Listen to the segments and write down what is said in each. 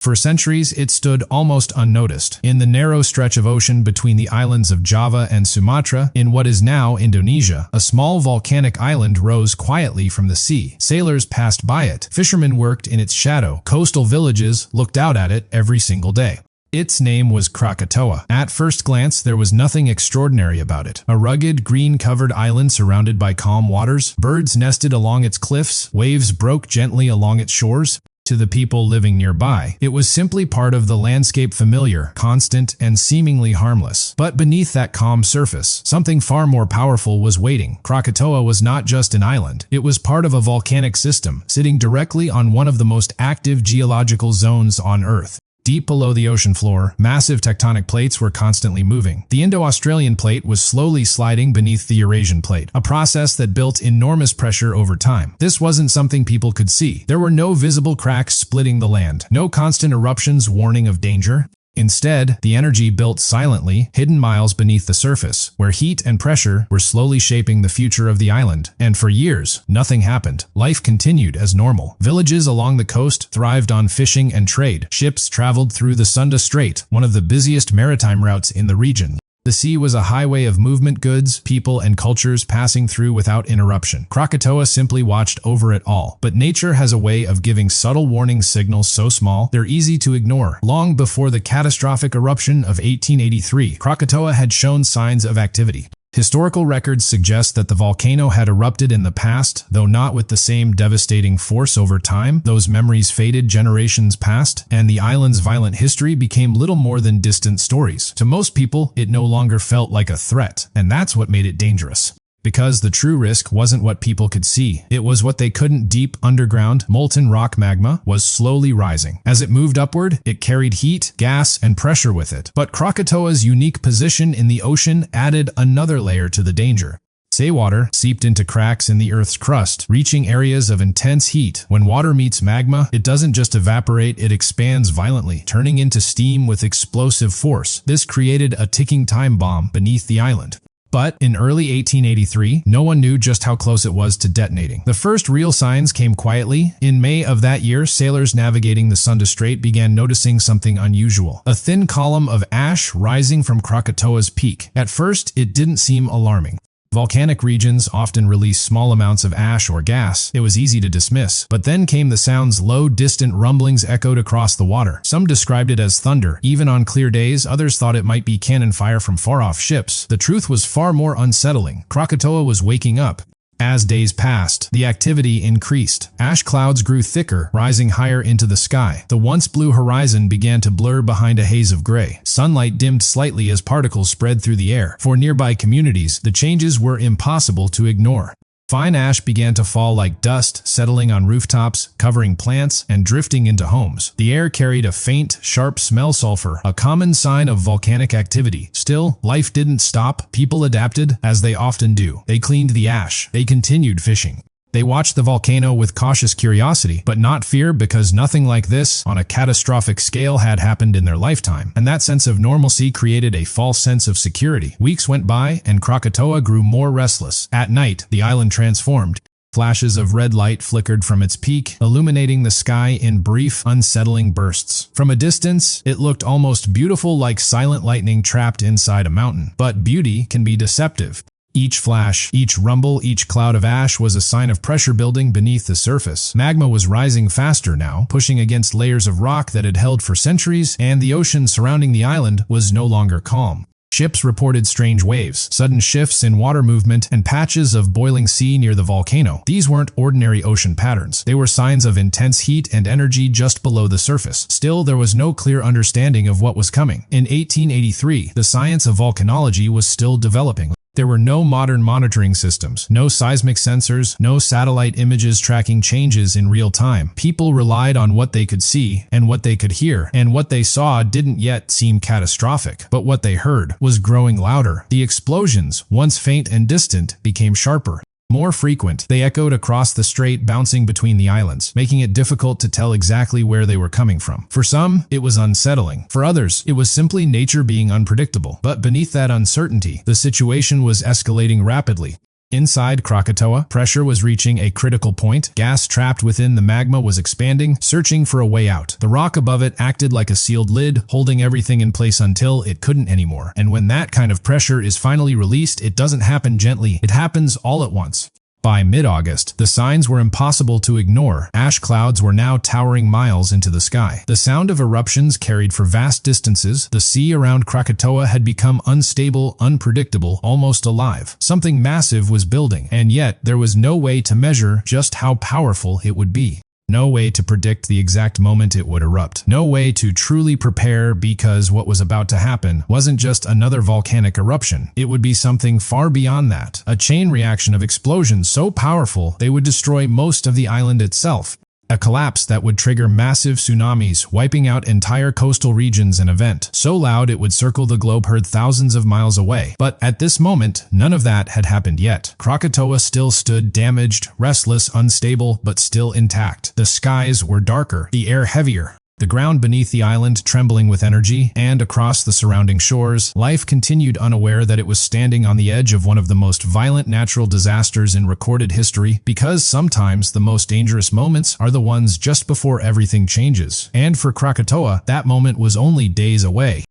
For centuries, it stood almost unnoticed. In the narrow stretch of ocean between the islands of Java and Sumatra, in what is now Indonesia, a small volcanic island rose quietly from the sea. Sailors passed by it. Fishermen worked in its shadow. Coastal villages looked out at it every single day. Its name was Krakatoa. At first glance, there was nothing extraordinary about it. A rugged, green-covered island surrounded by calm waters. Birds nested along its cliffs. Waves broke gently along its shores. To the people living nearby, it was simply part of the landscape, familiar, constant, and seemingly harmless. But beneath that calm surface, something far more powerful was waiting. Krakatoa was not just an island. It was part of a volcanic system, sitting directly on one of the most active geological zones on Earth. Deep below the ocean floor, massive tectonic plates were constantly moving. The Indo-Australian plate was slowly sliding beneath the Eurasian plate, a process that built enormous pressure over time. This wasn't something people could see. There were no visible cracks splitting the land, no constant eruptions warning of danger. Instead, the energy built silently, hidden miles beneath the surface, where heat and pressure were slowly shaping the future of the island. And for years, nothing happened. Life continued as normal. Villages along the coast thrived on fishing and trade. Ships traveled through the Sunda Strait, one of the busiest maritime routes in the region. The sea was a highway of movement, goods, people, and cultures passing through without interruption. Krakatoa simply watched over it all. But nature has a way of giving subtle warning signals so small, they're easy to ignore. Long before the catastrophic eruption of 1883, Krakatoa had shown signs of activity. Historical records suggest that the volcano had erupted in the past, though not with the same devastating force over time. Those memories faded generations past, and the island's violent history became little more than distant stories. To most people, it no longer felt like a threat, and that's what made it dangerous. Because the true risk wasn't what people could see, it was what they couldn't. Deep underground, molten rock magma was slowly rising. As it moved upward, it carried heat, gas, and pressure with it. But Krakatoa's unique position in the ocean added another layer to the danger. Seawater seeped into cracks in the Earth's crust, reaching areas of intense heat. When water meets magma, it doesn't just evaporate, it expands violently, turning into steam with explosive force. This created a ticking time bomb beneath the island. But in early 1883, no one knew just how close it was to detonating. The first real signs came quietly. In May of that year, sailors navigating the Sunda Strait began noticing something unusual. A thin column of ash rising from Krakatoa's peak. At first, it didn't seem alarming. Volcanic regions often release small amounts of ash or gas. It was easy to dismiss. But then came the sounds. Low, distant rumblings echoed across the water. Some described it as thunder. Even on clear days, others thought it might be cannon fire from far-off ships. The truth was far more unsettling. Krakatoa was waking up. As days passed, the activity increased. Ash clouds grew thicker, rising higher into the sky. The once blue horizon began to blur behind a haze of gray. Sunlight dimmed slightly as particles spread through the air. For nearby communities, the changes were impossible to ignore. Fine ash began to fall like dust, settling on rooftops, covering plants, and drifting into homes. The air carried a faint, sharp smell, sulfur, a common sign of volcanic activity. Still, life didn't stop. People adapted, as they often do. They cleaned the ash. They continued fishing. They watched the volcano with cautious curiosity, but not fear, because nothing like this, on a catastrophic scale, had happened in their lifetime. And that sense of normalcy created a false sense of security. Weeks went by, and Krakatoa grew more restless. At night, the island transformed. Flashes of red light flickered from its peak, illuminating the sky in brief, unsettling bursts. From a distance, it looked almost beautiful, like silent lightning trapped inside a mountain. But beauty can be deceptive. Each flash, each rumble, each cloud of ash was a sign of pressure building beneath the surface. Magma was rising faster now, pushing against layers of rock that had held for centuries, and the ocean surrounding the island was no longer calm. Ships reported strange waves, sudden shifts in water movement, and patches of boiling sea near the volcano. These weren't ordinary ocean patterns. They were signs of intense heat and energy just below the surface. Still, there was no clear understanding of what was coming. In 1883, the science of volcanology was still developing. There were no modern monitoring systems, no seismic sensors, no satellite images tracking changes in real time. People relied on what they could see and what they could hear, and what they saw didn't yet seem catastrophic. But what they heard was growing louder. The explosions, once faint and distant, became sharper. More frequent, they echoed across the strait, bouncing between the islands, making it difficult to tell exactly where they were coming from. For some, it was unsettling. For others, it was simply nature being unpredictable. But beneath that uncertainty, the situation was escalating rapidly. Inside Krakatoa, pressure was reaching a critical point. Gas trapped within the magma was expanding, searching for a way out. The rock above it acted like a sealed lid, holding everything in place until it couldn't anymore. And when that kind of pressure is finally released, it doesn't happen gently. It happens all at once. By mid-August, the signs were impossible to ignore. Ash clouds were now towering miles into the sky. The sound of eruptions carried for vast distances. The sea around Krakatoa had become unstable, unpredictable, almost alive. Something massive was building, and yet there was no way to measure just how powerful it would be. No way to predict the exact moment it would erupt. No way to truly prepare, because what was about to happen wasn't just another volcanic eruption. It would be something far beyond that. A chain reaction of explosions so powerful they would destroy most of the island itself. A collapse that would trigger massive tsunamis, wiping out entire coastal regions. An event so loud it would circle the globe, heard thousands of miles away. But at this moment, none of that had happened yet. Krakatoa still stood, damaged, restless, unstable, but still intact. The skies were darker, the air heavier, the ground beneath the island trembling with energy, and across the surrounding shores, life continued, unaware that it was standing on the edge of one of the most violent natural disasters in recorded history, because sometimes the most dangerous moments are the ones just before everything changes. And for Krakatoa, that moment was only days away.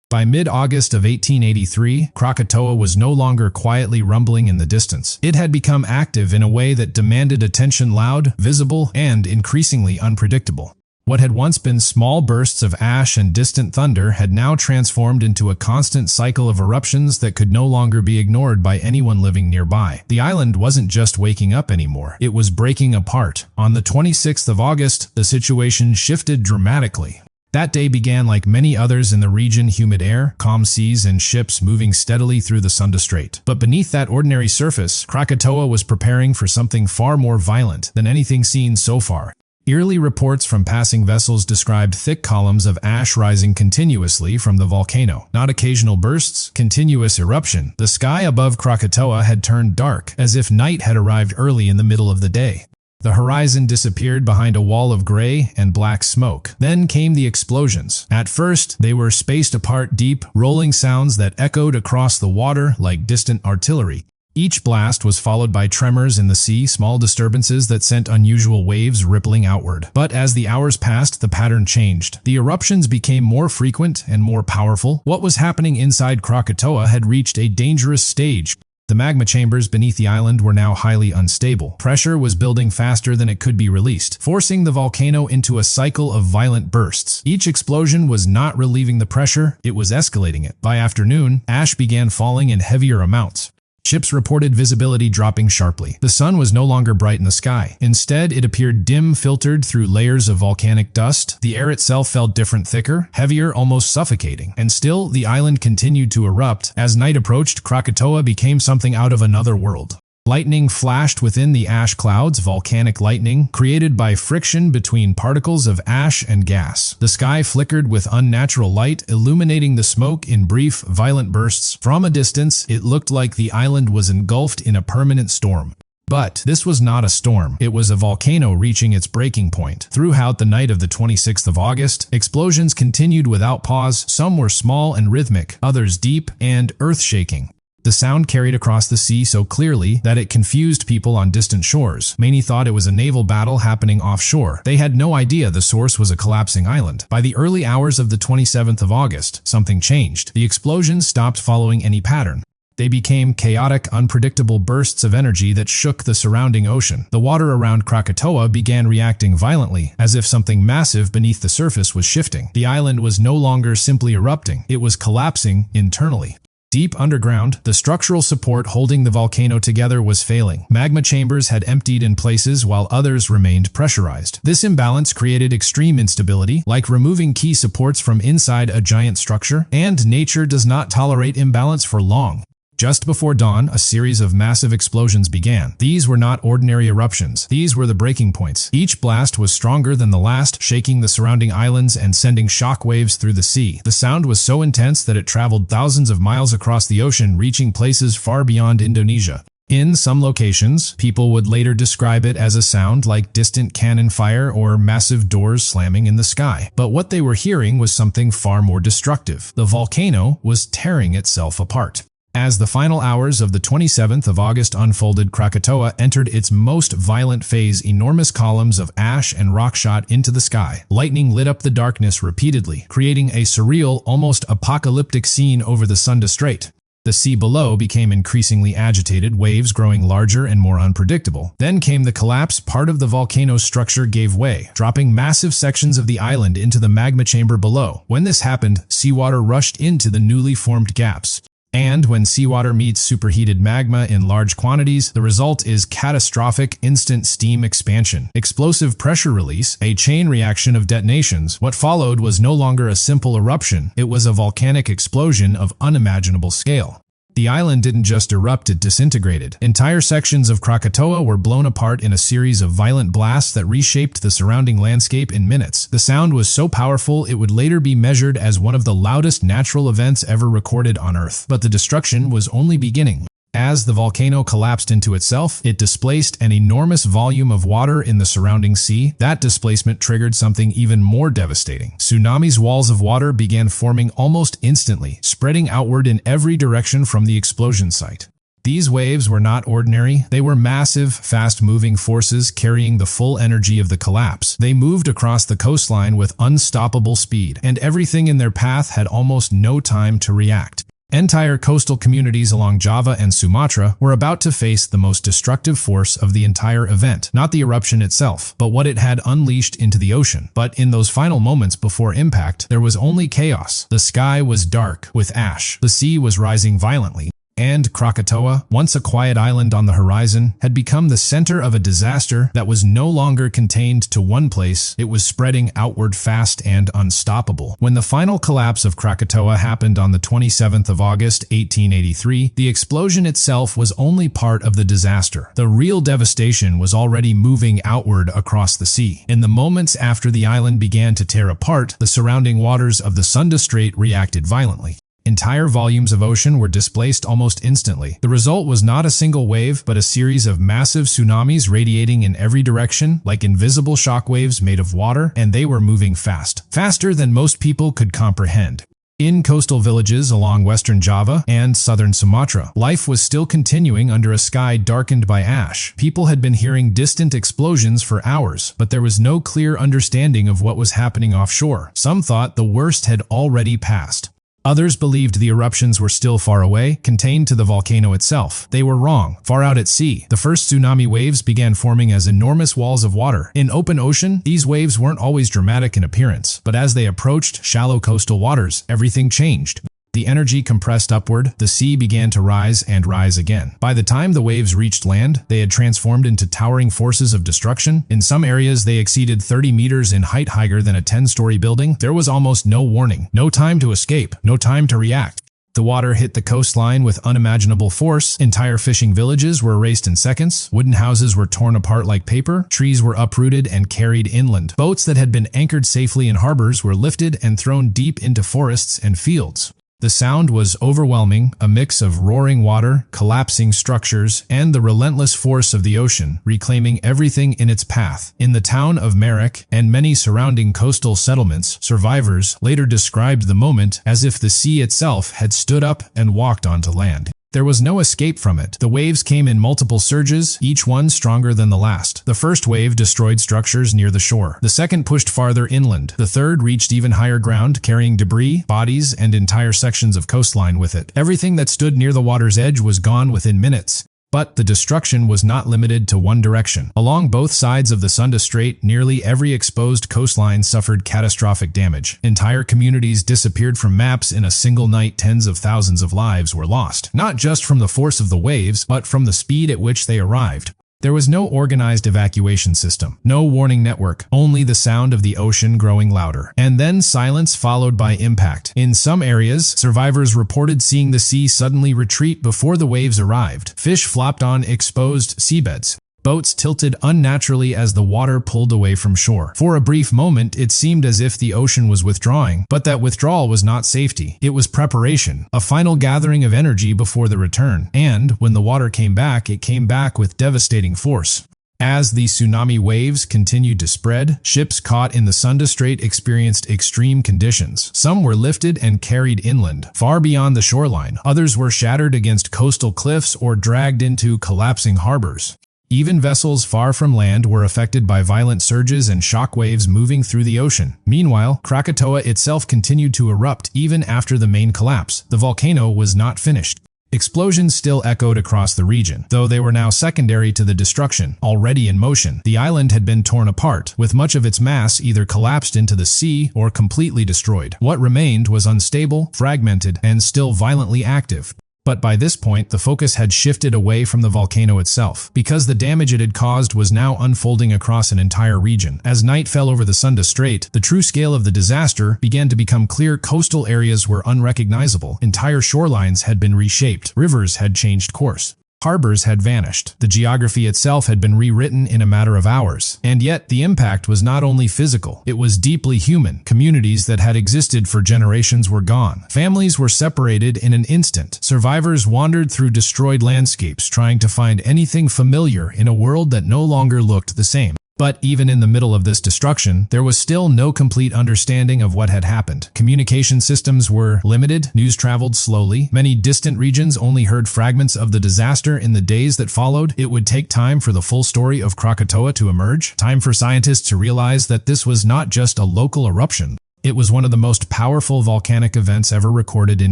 By mid-August of 1883, Krakatoa was no longer quietly rumbling in the distance. It had become active in a way that demanded attention, loud, visible, and increasingly unpredictable. What had once been small bursts of ash and distant thunder had now transformed into a constant cycle of eruptions that could no longer be ignored by anyone living nearby. The island wasn't just waking up anymore, it was breaking apart. On the 26th of August, the situation shifted dramatically. That day began like many others in the region: humid air, calm seas, and ships moving steadily through the Sunda Strait. But beneath that ordinary surface, Krakatoa was preparing for something far more violent than anything seen so far. Early reports from passing vessels described thick columns of ash rising continuously from the volcano. Not occasional bursts, continuous eruption. The sky above Krakatoa had turned dark, as if night had arrived early in the middle of the day. The horizon disappeared behind a wall of gray and black smoke. Then came the explosions. At first, they were spaced apart, deep, rolling sounds that echoed across the water like distant artillery. Each blast was followed by tremors in the sea, small disturbances that sent unusual waves rippling outward. But as the hours passed, the pattern changed. The eruptions became more frequent and more powerful. What was happening inside Krakatoa had reached a dangerous stage. The magma chambers beneath the island were now highly unstable. Pressure was building faster than it could be released, forcing the volcano into a cycle of violent bursts. Each explosion was not relieving the pressure, it was escalating it. By afternoon, ash began falling in heavier amounts. Ships reported visibility dropping sharply. The sun was no longer bright in the sky. Instead, it appeared dim, filtered through layers of volcanic dust. The air itself felt different, thicker, heavier, almost suffocating. And still, the island continued to erupt. As night approached, Krakatoa became something out of another world. Lightning flashed within the ash clouds, volcanic lightning, created by friction between particles of ash and gas. The sky flickered with unnatural light, illuminating the smoke in brief, violent bursts. From a distance, it looked like the island was engulfed in a permanent storm. But this was not a storm. It was a volcano reaching its breaking point. Throughout the night of the 26th of August, explosions continued without pause. Some were small and rhythmic, others deep and earth-shaking. The sound carried across the sea so clearly that it confused people on distant shores. Many thought it was a naval battle happening offshore. They had no idea the source was a collapsing island. By the early hours of the 27th of August, something changed. The explosions stopped following any pattern. They became chaotic, unpredictable bursts of energy that shook the surrounding ocean. The water around Krakatoa began reacting violently, as if something massive beneath the surface was shifting. The island was no longer simply erupting, it was collapsing internally. Deep underground, the structural support holding the volcano together was failing. Magma chambers had emptied in places while others remained pressurized. This imbalance created extreme instability, like removing key supports from inside a giant structure, and nature does not tolerate imbalance for long. Just before dawn, a series of massive explosions began. These were not ordinary eruptions. These were the breaking points. Each blast was stronger than the last, shaking the surrounding islands and sending shock waves through the sea. The sound was so intense that it traveled thousands of miles across the ocean, reaching places far beyond Indonesia. In some locations, people would later describe it as a sound like distant cannon fire or massive doors slamming in the sky. But what they were hearing was something far more destructive. The volcano was tearing itself apart. As the final hours of the 27th of August unfolded, Krakatoa entered its most violent phase. Enormous columns of ash and rock shot into the sky. Lightning lit up the darkness repeatedly, creating a surreal, almost apocalyptic scene over the Sunda Strait. The sea below became increasingly agitated, waves growing larger and more unpredictable. Then came the collapse. Part of the volcano's structure gave way, dropping massive sections of the island into the magma chamber below. When this happened, seawater rushed into the newly formed gaps. And when seawater meets superheated magma in large quantities, the result is catastrophic instant steam expansion, explosive pressure release, a chain reaction of detonations. What followed was no longer a simple eruption, it was a volcanic explosion of unimaginable scale. The island didn't just erupt, it disintegrated. Entire sections of Krakatoa were blown apart in a series of violent blasts that reshaped the surrounding landscape in minutes. The sound was so powerful it would later be measured as one of the loudest natural events ever recorded on Earth. But the destruction was only beginning. As the volcano collapsed into itself, it displaced an enormous volume of water in the surrounding sea. That displacement triggered something even more devastating. Tsunami's walls of water began forming almost instantly, spreading outward in every direction from the explosion site. These waves were not ordinary. They were massive, fast-moving forces carrying the full energy of the collapse. They moved across the coastline with unstoppable speed, and everything in their path had almost no time to react. Entire coastal communities along Java and Sumatra were about to face the most destructive force of the entire event, not the eruption itself, but what it had unleashed into the ocean. But in those final moments before impact, there was only chaos. The sky was dark with ash. The sea was rising violently. And Krakatoa, once a quiet island on the horizon, had become the center of a disaster that was no longer contained to one place. It was spreading outward fast and unstoppable. When the final collapse of Krakatoa happened on the 27th of August, 1883, the explosion itself was only part of the disaster. The real devastation was already moving outward across the sea. In the moments after the island began to tear apart, the surrounding waters of the Sunda Strait reacted violently. Entire volumes of ocean were displaced almost instantly. The result was not a single wave, but a series of massive tsunamis radiating in every direction, like invisible shockwaves made of water, and they were moving fast. Faster than most people could comprehend. In coastal villages along western Java and southern Sumatra, life was still continuing under a sky darkened by ash. People had been hearing distant explosions for hours, but there was no clear understanding of what was happening offshore. Some thought the worst had already passed. Others believed the eruptions were still far away, contained to the volcano itself. They were wrong. Far out at sea, the first tsunami waves began forming as enormous walls of water. In open ocean, these waves weren't always dramatic in appearance, but as they approached shallow coastal waters, everything changed. The energy compressed upward, the sea began to rise and rise again. By the time the waves reached land, they had transformed into towering forces of destruction. In some areas, they exceeded 30 meters in height, higher than a 10-story building. There was almost no warning, no time to escape, no time to react. The water hit the coastline with unimaginable force. Entire fishing villages were erased in seconds. Wooden houses were torn apart like paper. Trees were uprooted and carried inland. Boats that had been anchored safely in harbors were lifted and thrown deep into forests and fields. The sound was overwhelming, a mix of roaring water, collapsing structures, and the relentless force of the ocean, reclaiming everything in its path. In the town of Merrick and many surrounding coastal settlements, survivors later described the moment as if the sea itself had stood up and walked onto land. There was no escape from it. The waves came in multiple surges, each one stronger than the last. The first wave destroyed structures near the shore. The second pushed farther inland. The third reached even higher ground, carrying debris, bodies, and entire sections of coastline with it. Everything that stood near the water's edge was gone within minutes. But the destruction was not limited to one direction. Along both sides of the Sunda Strait, nearly every exposed coastline suffered catastrophic damage. Entire communities disappeared from maps in a single night. Tens of thousands of lives were lost, not just from the force of the waves, but from the speed at which they arrived. There was no organized evacuation system, no warning network, only the sound of the ocean growing louder. And then silence followed by impact. In some areas, survivors reported seeing the sea suddenly retreat before the waves arrived. Fish flopped on exposed seabeds. Boats tilted unnaturally as the water pulled away from shore. For a brief moment, it seemed as if the ocean was withdrawing, but that withdrawal was not safety. It was preparation, a final gathering of energy before the return. And when the water came back, it came back with devastating force. As the tsunami waves continued to spread, ships caught in the Sunda Strait experienced extreme conditions. Some were lifted and carried inland, far beyond the shoreline. Others were shattered against coastal cliffs or dragged into collapsing harbors. Even vessels far from land were affected by violent surges and shock waves moving through the ocean. Meanwhile, Krakatoa itself continued to erupt even after the main collapse. The volcano was not finished. Explosions still echoed across the region, though they were now secondary to the destruction already in motion. The island had been torn apart, with much of its mass either collapsed into the sea or completely destroyed. What remained was unstable, fragmented, and still violently active. But by this point, the focus had shifted away from the volcano itself, because the damage it had caused was now unfolding across an entire region. As night fell over the Sunda Strait, the true scale of the disaster began to become clear. Coastal areas were unrecognizable. Entire shorelines had been reshaped. Rivers had changed course. Harbors had vanished. The geography itself had been rewritten in a matter of hours. And yet, the impact was not only physical, it was deeply human. Communities that had existed for generations were gone. Families were separated in an instant. Survivors wandered through destroyed landscapes, trying to find anything familiar in a world that no longer looked the same. But even in the middle of this destruction, there was still no complete understanding of what had happened. Communication systems were limited, news traveled slowly, many distant regions only heard fragments of the disaster in the days that followed. It would take time for the full story of Krakatoa to emerge, time for scientists to realize that this was not just a local eruption. It was one of the most powerful volcanic events ever recorded in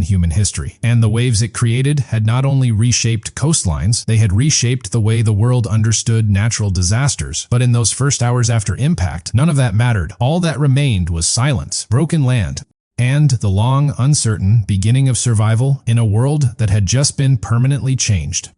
human history, and the waves it created had not only reshaped coastlines, they had reshaped the way the world understood natural disasters. But in those first hours after impact, none of that mattered. All that remained was silence, broken land, and the long, uncertain beginning of survival in a world that had just been permanently changed.